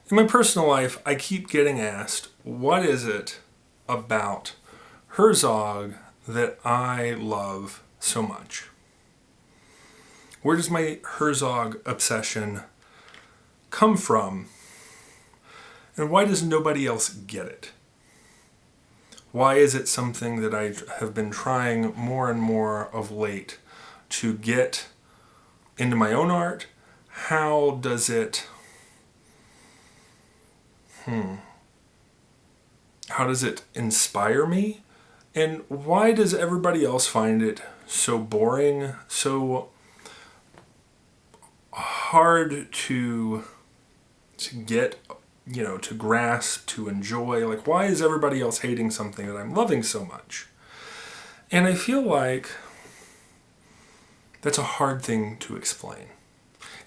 In my personal life, I keep getting asked, what is it about Herzog that I love so much? Where does my Herzog obsession come from? And why does nobody else get it? Why is it something that I have been trying more and more of late to get into my own art? How does it how does it inspire me? And why does everybody else find it so boring, so hard to get, to grasp, to enjoy? Like, why is everybody else hating something that I'm loving so much? And I feel like that's a hard thing to explain.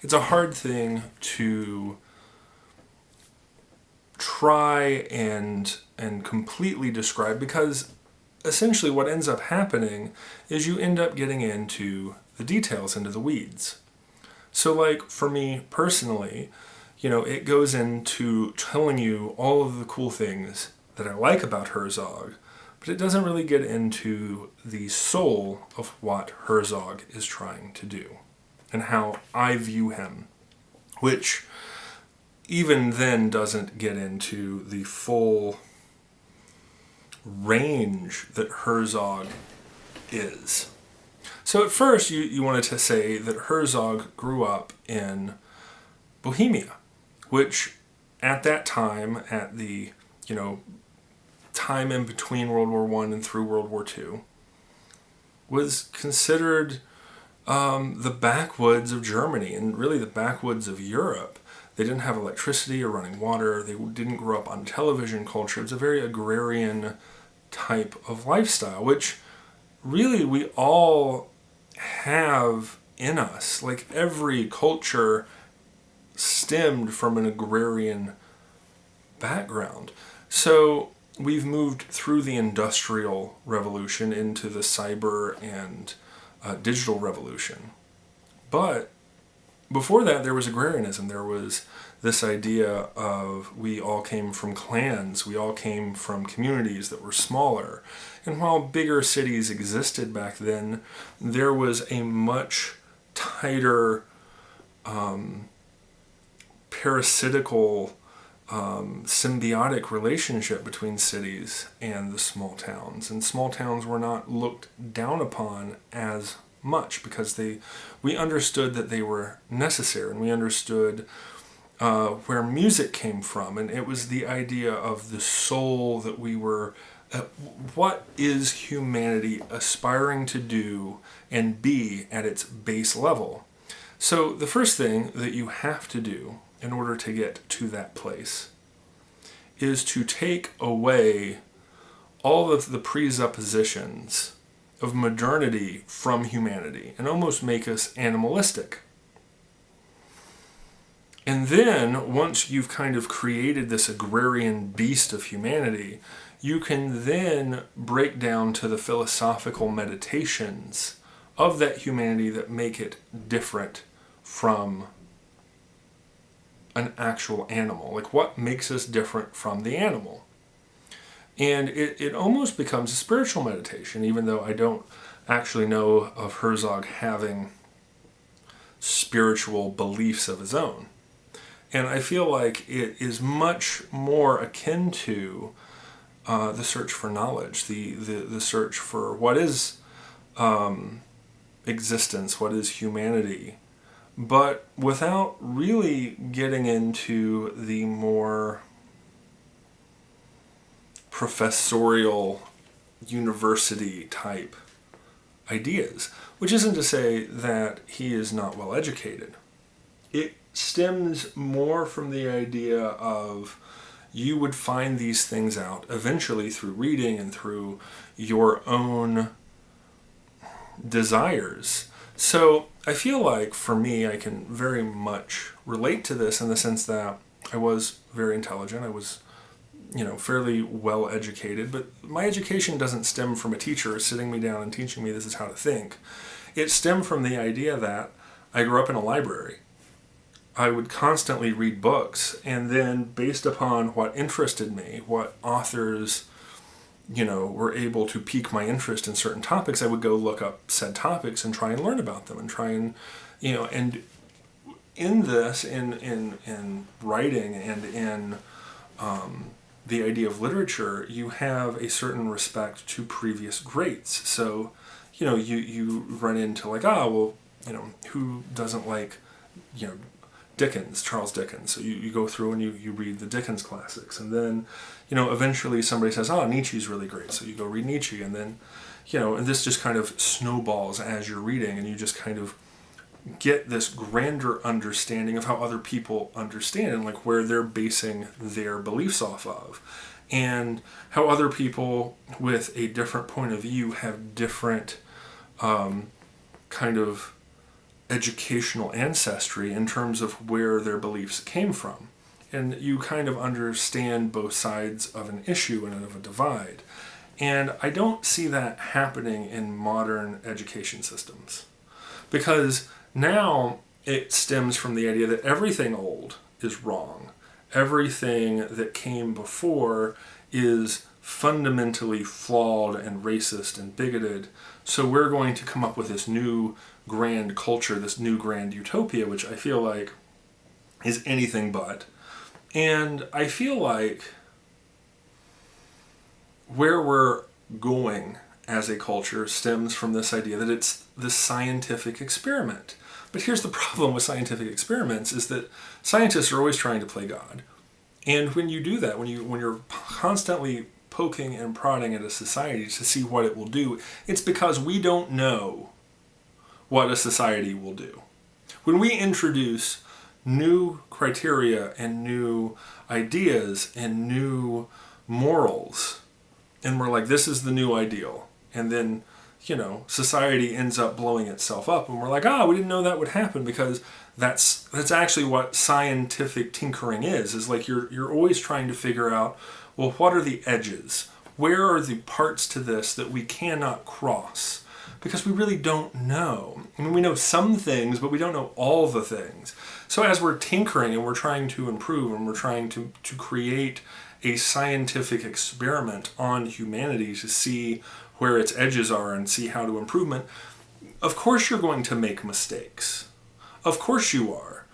It's a hard thing to try and completely describe, because essentially what ends up happening is you end up getting into the details, into the weeds. So like for me personally, it goes into telling you all of the cool things that I like about Herzog, but it doesn't really get into the soul of what Herzog is trying to do and how I view him, which even then doesn't get into the full range that Herzog is. So at first you wanted to say that Herzog grew up in Bohemia, which at that time, at the time in between World War I and through World War II, was considered the backwoods of Germany and really the backwoods of Europe. They didn't have electricity or running water. They didn't grow up on television culture. It's a very agrarian type of lifestyle, which really we all have in us. Like every culture stemmed from an agrarian background. So we've moved through the Industrial Revolution into the cyber and digital revolution. But before that, there was agrarianism. There was this idea of we all came from clans, we all came from communities that were smaller. And while bigger cities existed back then, there was a much tighter parasitical, symbiotic relationship between cities and the small towns. And small towns were not looked down upon as much because we understood that they were necessary, and we understood where music came from, and it was the idea of the soul that we were. What is humanity aspiring to do and be at its base level? So the first thing that you have to do in order to get to that place is to take away all of the presuppositions of modernity from humanity and almost make us animalistic. And then, once you've kind of created this agrarian beast of humanity, you can then break down to the philosophical meditations of that humanity that make it different from an actual animal. Like, what makes us different from the animal? And it almost becomes a spiritual meditation, even though I don't actually know of Herzog having spiritual beliefs of his own. And I feel like it is much more akin to the search for knowledge, the search for what is existence, what is humanity, but without really getting into the more professorial university type ideas, which isn't to say that he is not well educated. It stems more from the idea of you would find these things out eventually through reading and through your own desires. So I feel like for me, I can very much relate to this in the sense that I was very intelligent. I was fairly well educated, but my education doesn't stem from a teacher sitting me down and teaching me this is how to think. It stemmed from the idea that I grew up in a library. I would constantly read books, and then based upon what interested me, what authors, were able to pique my interest in certain topics, I would go look up said topics and try and learn about them and try and, and in this, in writing and in the idea of literature, you have a certain respect to previous greats. So, you run into like, who doesn't like, Dickens, Charles Dickens. So you go through and you read the Dickens classics. And then, eventually somebody says, Nietzsche's really great. So you go read Nietzsche. And then, and this just kind of snowballs as you're reading, and you just kind of get this grander understanding of how other people understand and like where they're basing their beliefs off of, and how other people with a different point of view have different kind of educational ancestry in terms of where their beliefs came from. And you kind of understand both sides of an issue and of a divide. And I don't see that happening in modern education systems. Because now it stems from the idea that everything old is wrong. Everything that came before is fundamentally flawed and racist and bigoted. So we're going to come up with this new grand culture, this new grand utopia, which I feel like is anything but. And I feel like where we're going as a culture stems from this idea that it's this scientific experiment. But here's the problem with scientific experiments is that scientists are always trying to play God. And when you do that, when you're constantly poking and prodding at a society to see what it will do, it's because we don't know what a society will do. When we introduce new criteria and new ideas and new morals, and we're like, this is the new ideal, and then society ends up blowing itself up, and we're like, we didn't know that would happen, because that's actually what scientific tinkering is like you're always trying to figure out, well, what are the edges? Where are the parts to this that we cannot cross? Because we really don't know. I mean, we know some things, but we don't know all the things. So as we're tinkering and we're trying to improve and we're trying to create a scientific experiment on humanity to see where its edges are and see how to improvement, of course you're going to make mistakes. Of course you are.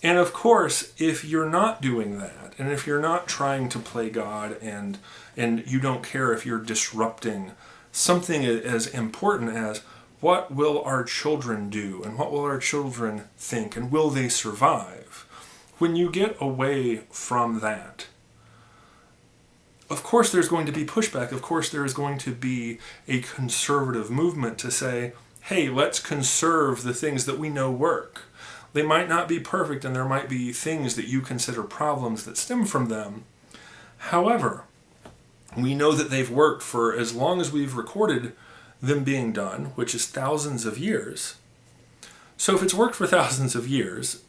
And of course, if you're not doing that, and if you're not trying to play God, and you don't care if you're disrupting something as important as what will our children do, and what will our children think, and will they survive? When you get away from that, of course there's going to be pushback. Of course there is going to be a conservative movement to say, hey, let's conserve the things that we know work. They might not be perfect, and there might be things that you consider problems that stem from them. However, we know that they've worked for as long as we've recorded them being done, which is thousands of years. So if it's worked for thousands of years,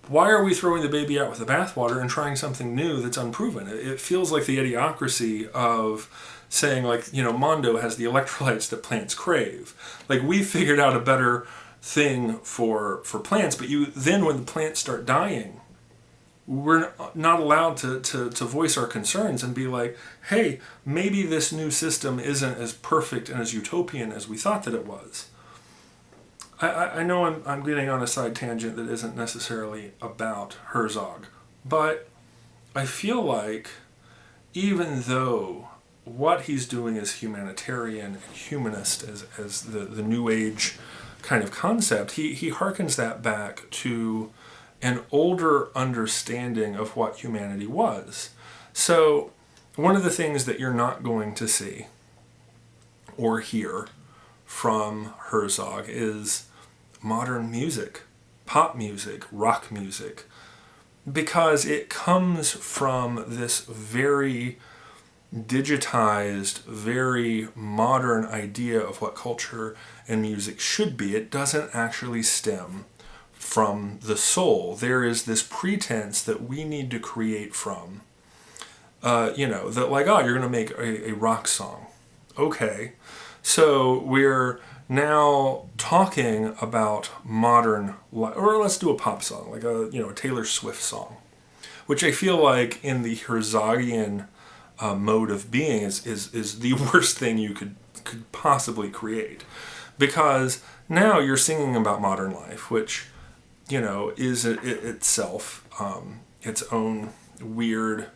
why are we throwing the baby out with the bathwater and trying something new that's unproven? It feels like the idiocracy of saying, like, Mondo has the electrolytes that plants crave. Like, we figured out a better thing for plants, but then when the plants start dying, we're not allowed to voice our concerns and be like, hey, maybe this new system isn't as perfect and as utopian as we thought that it was. I know I'm getting on a side tangent that isn't necessarily about Herzog, but I feel like even though what he's doing is humanitarian and humanist as the New Age kind of concept, he harkens that back to an older understanding of what humanity was. So one of the things that you're not going to see or hear from Herzog is modern music, pop music, rock music, because it comes from this very digitized, very modern idea of what culture and music should be. It doesn't actually stem from the soul. There is this pretense that we need to create from, that like, you're going to make a rock song. Okay. So we're now talking about modern life, or let's do a pop song, like a Taylor Swift song, which I feel like in the Herzogian mode of being is the worst thing you could possibly create, because now you're singing about modern life, which is itself its own weird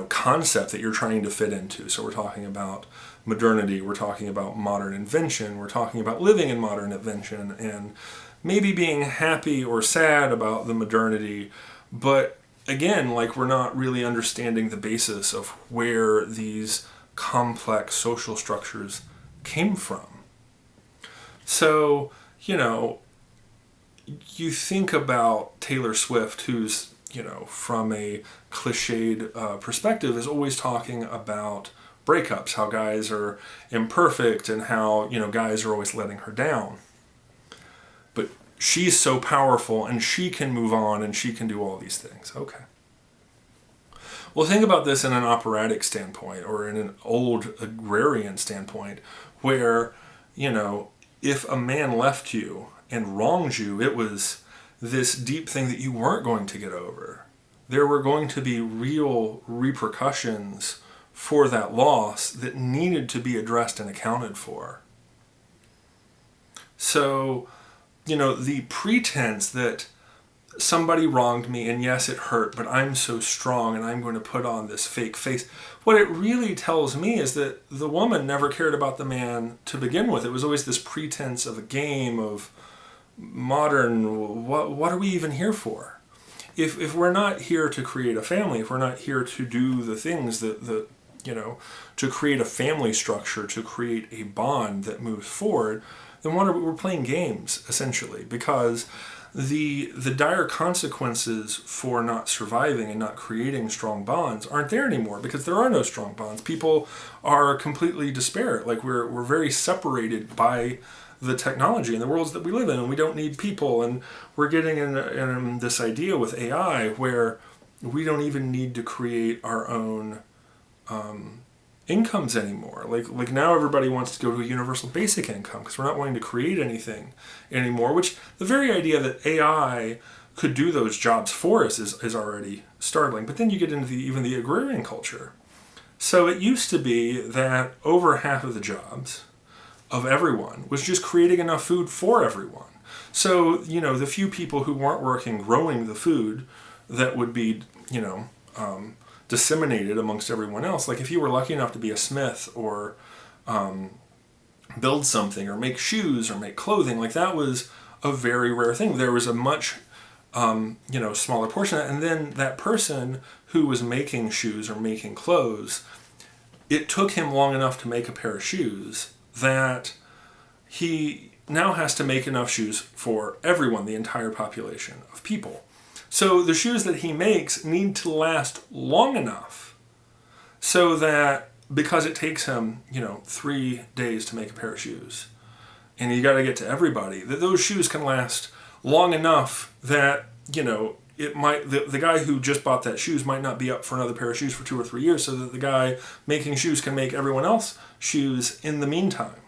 concept that you're trying to fit into. So we're talking about modernity, we're talking about modern invention, we're talking about living in modern invention, and maybe being happy or sad about the modernity. But again, like, we're not really understanding the basis of where these complex social structures came from. So, you think about Taylor Swift, who's, from a cliched perspective, is always talking about breakups, how guys are imperfect, and how, guys are always letting her down. But she's so powerful, and she can move on, and she can do all these things. Okay. Well, think about this in an operatic standpoint, or in an old agrarian standpoint, where, if a man left you and wronged you, it was this deep thing that you weren't going to get over. There were going to be real repercussions for that loss that needed to be addressed and accounted for. So, the pretense that somebody wronged me, and yes, it hurt, but I'm so strong and I'm going to put on this fake face. What it really tells me is that the woman never cared about the man to begin with. It was always this pretense of a game of modern, what are we even here for? If we're not here to create a family, if we're not here to do the things that to create a family structure, to create a bond that moves forward, then we're playing games, essentially, because the dire consequences for not surviving and not creating strong bonds aren't there anymore, because there are no strong bonds. People are completely disparate. Like, we're very separated by the technology and the worlds that we live in, and we don't need people. And we're getting in this idea with AI where we don't even need to create our own incomes anymore. Like now everybody wants to go to a universal basic income because we're not wanting to create anything anymore, which the very idea that AI could do those jobs for us is already startling. But then you get into even the agrarian culture. So it used to be that over half of the jobs of everyone was just creating enough food for everyone. So, the few people who weren't working growing the food that would be, disseminated amongst everyone else. Like, if you were lucky enough to be a smith or build something or make shoes or make clothing, like, that was a very rare thing. There was a much, smaller portion of that. And then that person who was making shoes or making clothes, it took him long enough to make a pair of shoes that he now has to make enough shoes for everyone, the entire population of people. So the shoes that he makes need to last long enough so that, because it takes him, 3 days to make a pair of shoes, and you got to get to everybody, that those shoes can last long enough that, it might, the guy who just bought that shoes might not be up for another pair of shoes for 2 or 3 years, so that the guy making shoes can make everyone else shoes in the meantime.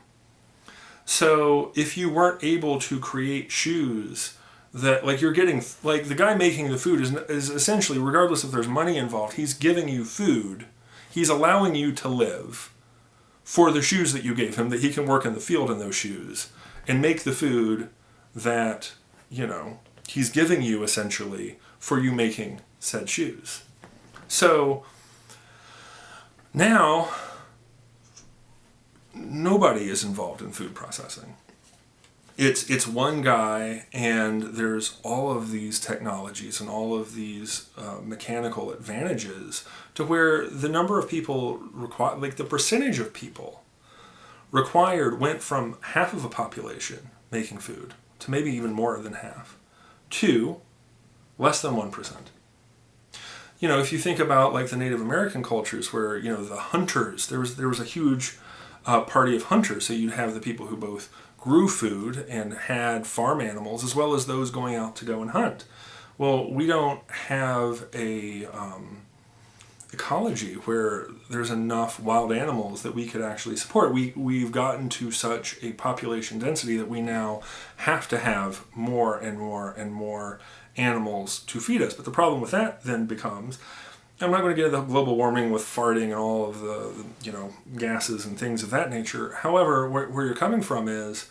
So if you weren't able to create shoes that, like, you're getting, like, the guy making the food is essentially, regardless if there's money involved, he's giving you food, he's allowing you to live for the shoes that you gave him, that he can work in the field in those shoes and make the food that, he's giving you, essentially, for you making said shoes. So now nobody is involved in food processing. It's one guy, and there's all of these technologies and all of these mechanical advantages to where the number of people required, like the percentage of people required, went from half of a population making food to maybe even more than half to less than 1%. If you think about, like, the Native American cultures where, the hunters, there was a huge party of hunters. So you'd have the people who both grew food and had farm animals, as well as those going out to go and hunt. Well, we don't have a ecology where there's enough wild animals that we could actually support. We've gotten to such a population density that we now have to have more and more and more animals to feed us. But the problem with that then becomes, I'm not going to get into global warming with farting and all of the gases and things of that nature. However, where you're coming from is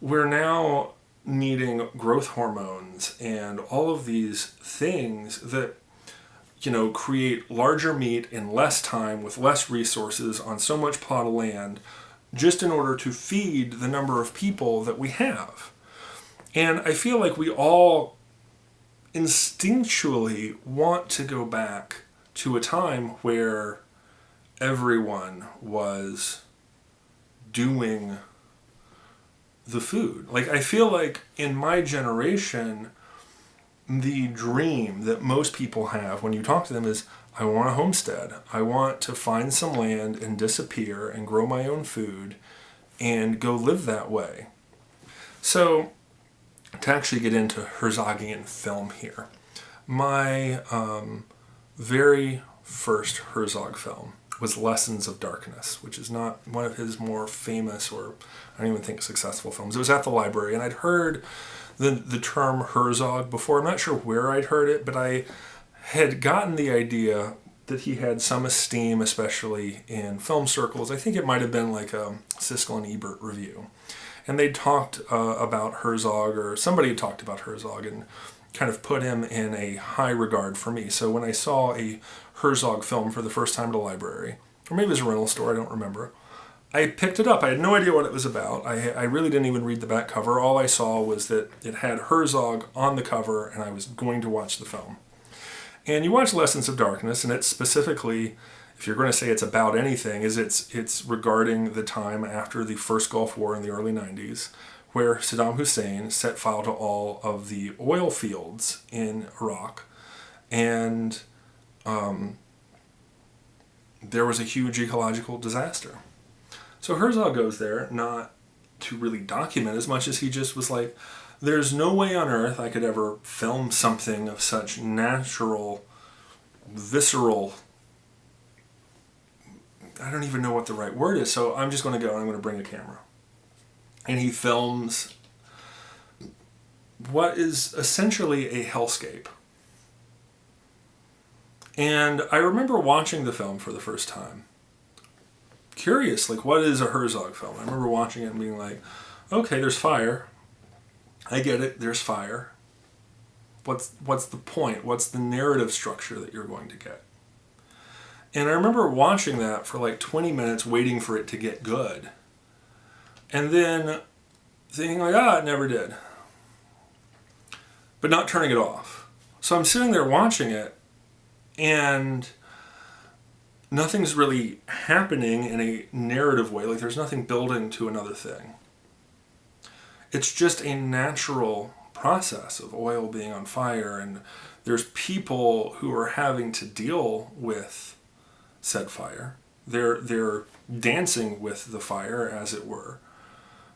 we're now needing growth hormones and all of these things that create larger meat in less time with less resources on so much plot of land, just in order to feed the number of people that we have. And I feel like we all instinctually want to go back to a time where everyone was doing the food. Like, I feel like in my generation, the dream that most people have when you talk to them is, I want a homestead. I want to find some land and disappear and grow my own food and go live that way. So, to actually get into Herzogian film here, my very first Herzog film was Lessons of Darkness, which is not one of his more famous or I don't even think successful films. It was at the library, and I'd heard the term Herzog before. I'm not sure where I'd heard it, but I had gotten the idea that he had some esteem, especially in film circles. I think it might have been like a Siskel and Ebert review. And they talked about Herzog, or somebody had talked about Herzog and kind of put him in a high regard for me. So when I saw a Herzog film for the first time at a library, or maybe it was a rental store, I don't remember, I picked it up. I had no idea what it was about. I really didn't even read the back cover. All I saw was that it had Herzog on the cover, and I was going to watch the film. And you watch Lessons of Darkness, and it's specifically, if you're going to say it's about anything, is it's regarding the time after the first Gulf War in the early 90s, where Saddam Hussein set fire to all of the oil fields in Iraq, and there was a huge ecological disaster. So Herzog goes there not to really document as much as he just was like, there's no way on earth I could ever film something of such natural, visceral, I don't even know what the right word is, so I'm just going to go and I'm going to bring a camera. And he films what is essentially a hellscape. And I remember watching the film for the first time. Curious, like, what is a Herzog film? I remember watching it and being like, okay, there's fire. I get it, there's fire. What's the point? What's the narrative structure that you're going to get? And I remember watching that for like 20 minutes, waiting for it to get good. And then thinking like, it never did. But not turning it off. So I'm sitting there watching it, and nothing's really happening in a narrative way. Like, there's nothing building to another thing. It's just a natural process of oil being on fire, and there's people who are having to deal with said fire. They're dancing with the fire, as it were.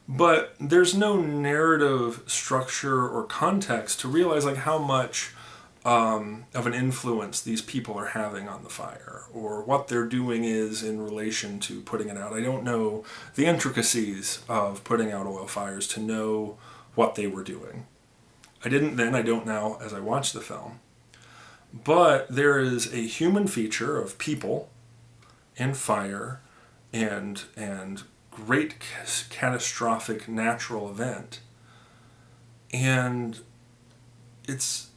But there's no narrative structure or context to realize like how much of an influence these people are having on the fire, or what they're doing is in relation to putting it out. I don't know the intricacies of putting out oil fires to know what they were doing. I didn't then, I don't now as I watch the film. But there is a human feature of people and fire and great catastrophic natural event. And it's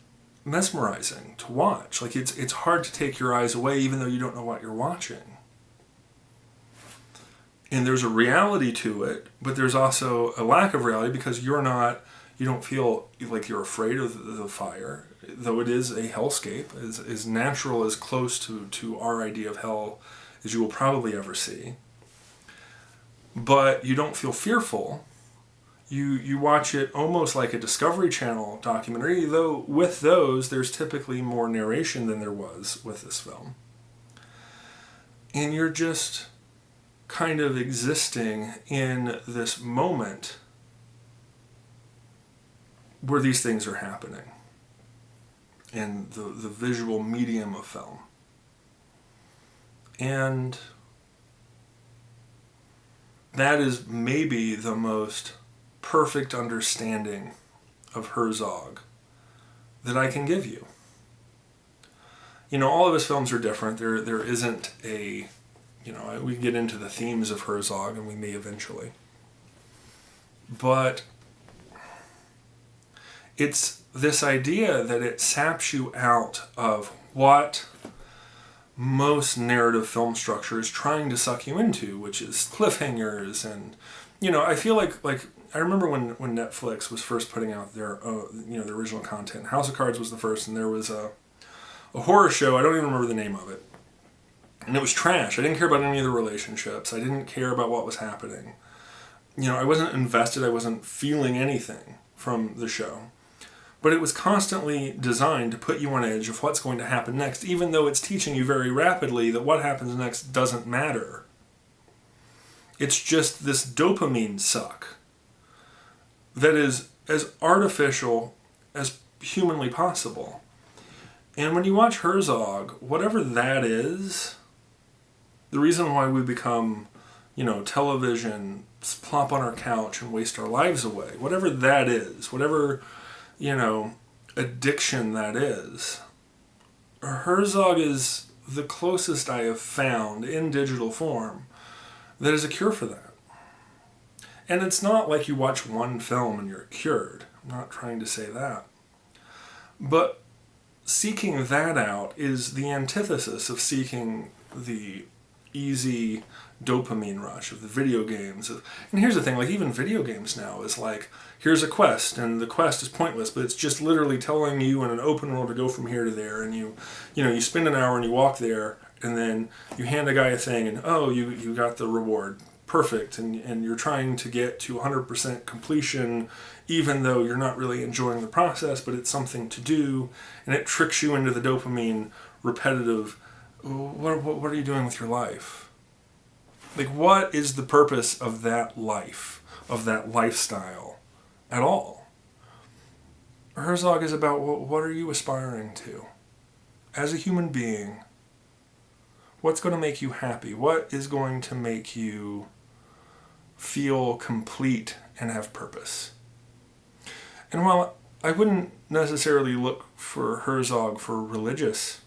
mesmerizing to watch. Like, it's hard to take your eyes away even though you don't know what you're watching. And there's a reality to it, but there's also a lack of reality because you don't feel like you're afraid of the fire, though it is a hellscape, as natural, as close to our idea of hell as you will probably ever see. But you don't feel fearful. You watch it almost like a Discovery Channel documentary, though with those, there's typically more narration than there was with this film. And you're just kind of existing in this moment where these things are happening in the visual medium of film. And that is maybe the most perfect understanding of Herzog that I can give you. You know, all of his films are different. There isn't a, you know, we can get into the themes of Herzog, and we may eventually. But it's this idea that it saps you out of what most narrative film structure is trying to suck you into, which is cliffhangers. And, you know, I feel like I remember when Netflix was first putting out their their original content. House of Cards was the first, and there was a horror show. I don't even remember the name of it. And it was trash. I didn't care about any of the relationships. I didn't care about what was happening. You know, I wasn't invested. I wasn't feeling anything from the show. But it was constantly designed to put you on edge of what's going to happen next, even though it's teaching you very rapidly that what happens next doesn't matter. It's just this dopamine suck that is as artificial as humanly possible. And when you watch Herzog, whatever that is, the reason why we become, you know, television, plop on our couch and waste our lives away, whatever that is, whatever, you know, addiction that is, Herzog is the closest I have found in digital form that is a cure for that. And it's not like you watch one film and you're cured. I'm not trying to say that. But seeking that out is the antithesis of seeking the easy dopamine rush of the video games. And here's the thing, like even video games now is like, here's a quest, and the quest is pointless, but it's just literally telling you in an open world to go from here to there, and you spend an hour and you walk there, and then you hand a guy a thing, and oh, you got the reward. Perfect, and you're trying to get to 100% completion, even though you're not really enjoying the process, but it's something to do, and it tricks you into the dopamine repetitive, what are you doing with your life? Like, what is the purpose of that life, of that lifestyle at all? Herzog is about what are you aspiring to? As a human being, what's going to make you happy? What is going to make you feel complete and have purpose? And while I wouldn't necessarily look for Herzog for religious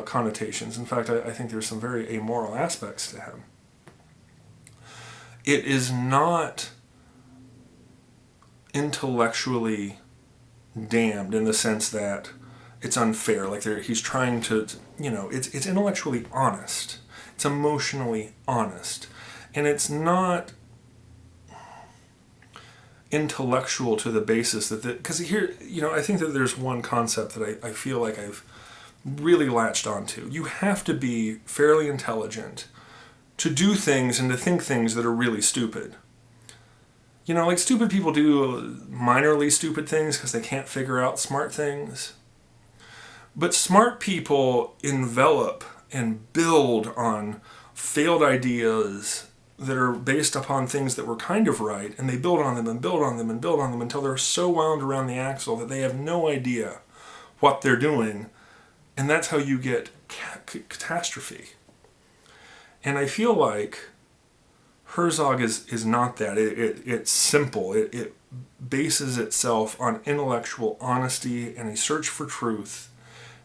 connotations, in fact, I think there's some very amoral aspects to him, it is not intellectually damned in the sense that it's unfair. Like he's trying to, it's intellectually honest. It's emotionally honest. And it's not intellectual to the basis because here, I think that there's one concept that I feel like I've really latched onto. You have to be fairly intelligent to do things and to think things that are really stupid. Like stupid people do minorly stupid things because they can't figure out smart things. But smart people envelop and build on failed ideas that are based upon things that were kind of right, and they build on them and build on them and build on them until they're so wound around the axle that they have no idea what they're doing, and that's how you get catastrophe. And I feel like Herzog is not that. It's simple. It bases itself on intellectual honesty and a search for truth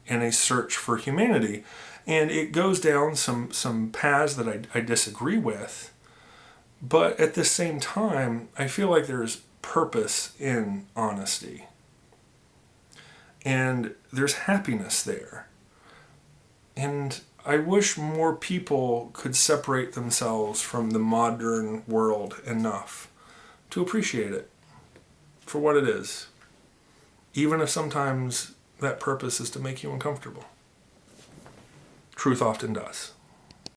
and a search for humanity. And it goes down some paths that I disagree with. But at the same time, I feel like there's purpose in honesty. And there's happiness there. And I wish more people could separate themselves from the modern world enough to appreciate it for what it is, even if sometimes that purpose is to make you uncomfortable. Truth often does.